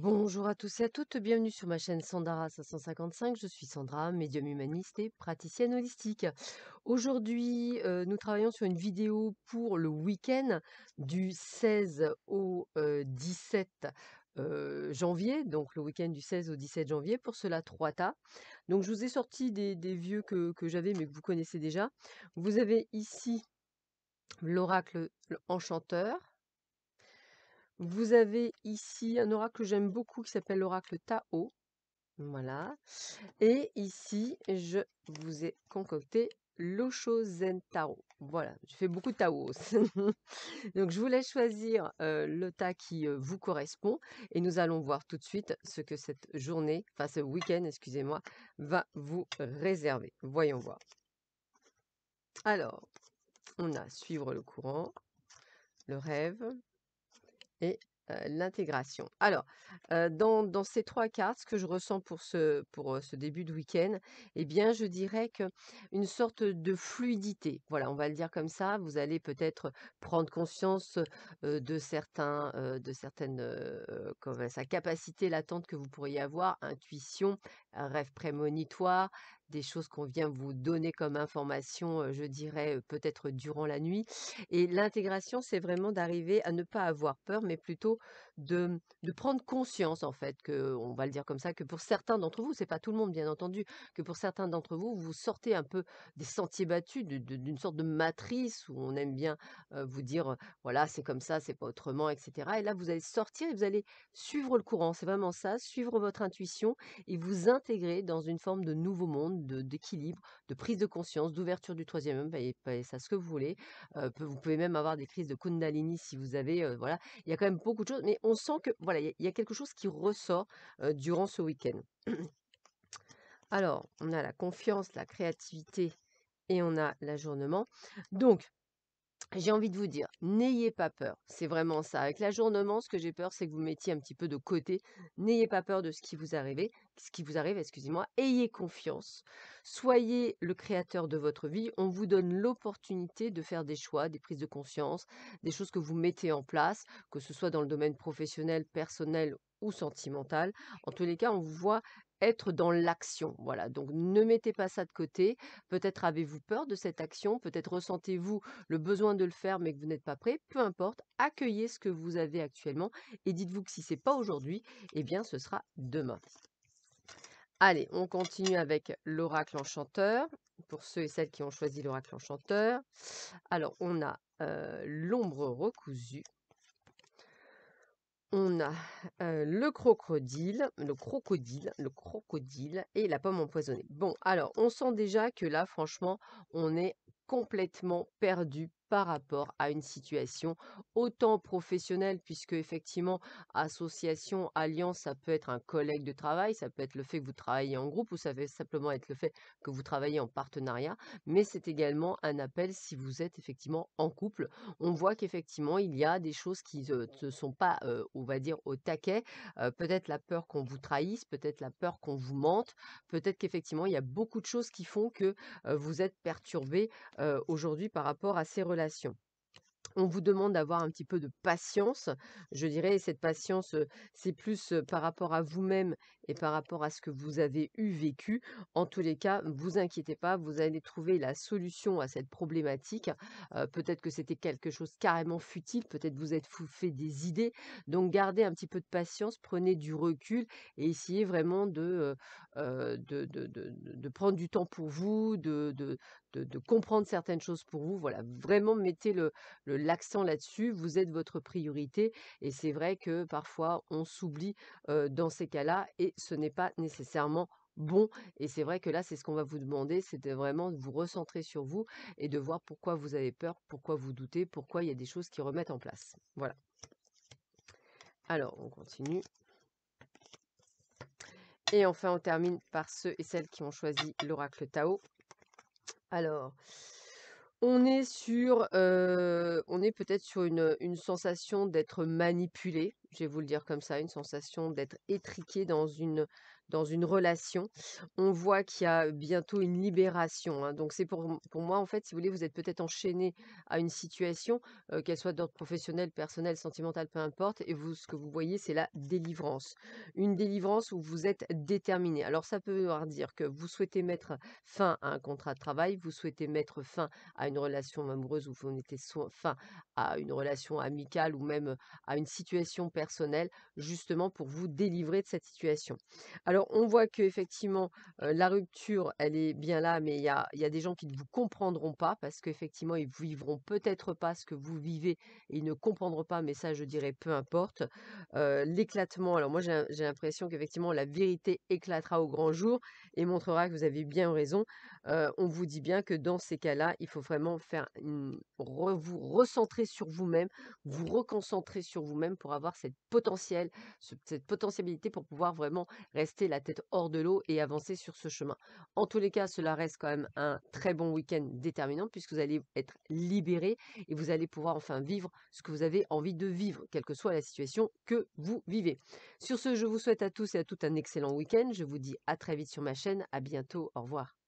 Bonjour à tous et à toutes, bienvenue sur ma chaîne Sandara 555. Je suis Sandra, médium humaniste et praticienne holistique. Aujourd'hui, nous travaillons sur une vidéo pour le week-end du 16 au 17 janvier, donc le week-end du 16 au 17 janvier, pour cela 3 tas. Donc je vous ai sorti des vieux que j'avais mais que vous connaissez déjà. Vous avez ici l'oracle enchanteur. Vous avez ici un oracle que j'aime beaucoup qui s'appelle l'oracle Tao. Voilà. Et ici, je vous ai concocté l'Osho Zen Taro. Voilà, je fais beaucoup de Taos. Donc, je vous laisse choisir le tas qui vous correspond et nous allons voir tout de suite ce que cette journée, enfin ce week-end, excusez-moi, va vous réserver. Voyons voir. Alors, on a suivre le courant, le rêve, et l'intégration. Alors, dans ces 3 cartes, ce que je ressens pour ce début de week-end, eh bien, je dirais qu'une sorte de fluidité. Voilà, on va le dire comme ça. Vous allez peut-être prendre conscience, de certaines, comme sa capacité latente que vous pourriez avoir, intuition, un rêve prémonitoire, des choses qu'on vient vous donner comme information, je dirais, peut-être durant la nuit. Et l'intégration, c'est vraiment d'arriver à ne pas avoir peur, mais plutôt de prendre conscience, en fait, que, on va le dire comme ça, que pour certains d'entre vous, c'est pas tout le monde, bien entendu, que pour certains d'entre vous, vous sortez un peu des sentiers battus, d'une sorte de matrice où on aime bien vous dire, voilà, c'est comme ça, c'est pas autrement, etc. Et là, vous allez sortir et vous allez suivre le courant. C'est vraiment ça, suivre votre intuition et vous intégrer dans une forme de nouveau monde, d'équilibre, de prise de conscience, d'ouverture du troisième œil, appelez ça ce que vous voulez. Vous pouvez même avoir des crises de Kundalini si vous avez, voilà. Il y a quand même beaucoup de choses, mais on sent que, voilà, il y a quelque chose qui ressort durant ce week-end. Alors, on a la confiance, la créativité et on a l'ajournement. Donc, j'ai envie de vous dire, n'ayez pas peur. C'est vraiment ça. Avec l'ajournement, ce que j'ai peur, c'est que vous mettiez un petit peu de côté. N'ayez pas peur de ce qui vous arrive, excusez-moi. Ayez confiance. Soyez le créateur de votre vie. On vous donne l'opportunité de faire des choix, des prises de conscience, des choses que vous mettez en place, que ce soit dans le domaine professionnel, personnel ou sentimental. En tous les cas, on vous voit être dans l'action. Voilà. Donc, ne mettez pas ça de côté. Peut-être avez-vous peur de cette action. Peut-être ressentez-vous le besoin de le faire, mais que vous n'êtes pas prêt, peu importe, accueillez ce que vous avez actuellement et dites-vous que si c'est pas aujourd'hui, eh bien ce sera demain. Allez, on continue avec l'oracle enchanteur, pour ceux et celles qui ont choisi l'oracle enchanteur. Alors, on a l'ombre recousue. On a le crocodile et la pomme empoisonnée. Bon, alors, on sent déjà que là, franchement, on est complètement perdu par rapport à une situation autant professionnelle, puisque effectivement, association, alliance, ça peut être un collègue de travail, ça peut être le fait que vous travaillez en groupe, ou ça peut simplement être le fait que vous travaillez en partenariat, mais c'est également un appel si vous êtes effectivement en couple. On voit qu'effectivement, il y a des choses qui ne sont pas, on va dire, au taquet. Peut-être la peur qu'on vous trahisse, peut-être la peur qu'on vous mente, peut-être qu'effectivement, il y a beaucoup de choses qui font que vous êtes perturbé aujourd'hui par rapport à ces relations. On vous demande d'avoir un petit peu de patience, je dirais, et cette patience, c'est plus, par rapport à vous-même et par rapport à ce que vous avez vécu. En tous les cas, vous inquiétez pas, vous allez trouver la solution à cette problématique. Peut-être que c'était quelque chose carrément futile, peut-être vous êtes fait des idées, donc gardez un petit peu de patience, prenez du recul et essayez vraiment de prendre du temps pour vous, de comprendre certaines choses pour vous. Voilà, vraiment mettez l'accent là-dessus, vous êtes votre priorité et c'est vrai que parfois on s'oublie dans ces cas-là et ce n'est pas nécessairement bon et c'est vrai que là c'est ce qu'on va vous demander, c'est de vraiment vous recentrer sur vous et de voir pourquoi vous avez peur, pourquoi vous doutez, pourquoi il y a des choses qui remettent en place. Voilà. Alors on continue. Et enfin on termine par ceux et celles qui ont choisi l'oracle Tao. Alors, on est peut-être sur une sensation d'être manipulé, je vais vous le dire comme ça, une sensation d'être étriqué dans une relation, on voit qu'il y a bientôt une libération, hein. Donc c'est pour moi, en fait, si vous voulez, vous êtes peut-être enchaîné à une situation, qu'elle soit d'ordre professionnel, personnel, sentimental, peu importe, et vous, ce que vous voyez, c'est la délivrance. Une délivrance où vous êtes déterminé. Alors ça peut vouloir dire que vous souhaitez mettre fin à un contrat de travail, vous souhaitez mettre fin à une relation amoureuse ou vous mettez fin à une relation amicale ou même à une situation personnelle, justement pour vous délivrer de cette situation. Alors, on voit que effectivement, la rupture, elle est bien là, mais il y a des gens qui ne vous comprendront pas parce qu'effectivement, ils vivront peut-être pas ce que vous vivez et ils ne comprendront pas, mais ça, je dirais peu importe. L'éclatement, alors moi, j'ai l'impression qu'effectivement, la vérité éclatera au grand jour et montrera que vous avez bien raison. On vous dit bien que dans ces cas-là, il faut vraiment faire vous recentrer sur vous-même, vous reconcentrer sur vous-même pour avoir cette potentialité pour pouvoir vraiment rester la tête hors de l'eau et avancer sur ce chemin. En tous les cas, cela reste quand même un très bon week-end déterminant puisque vous allez être libéré et vous allez pouvoir enfin vivre ce que vous avez envie de vivre, quelle que soit la situation que vous vivez. Sur ce, je vous souhaite à tous et à toutes un excellent week-end. Je vous dis à très vite sur ma chaîne. À bientôt. Au revoir.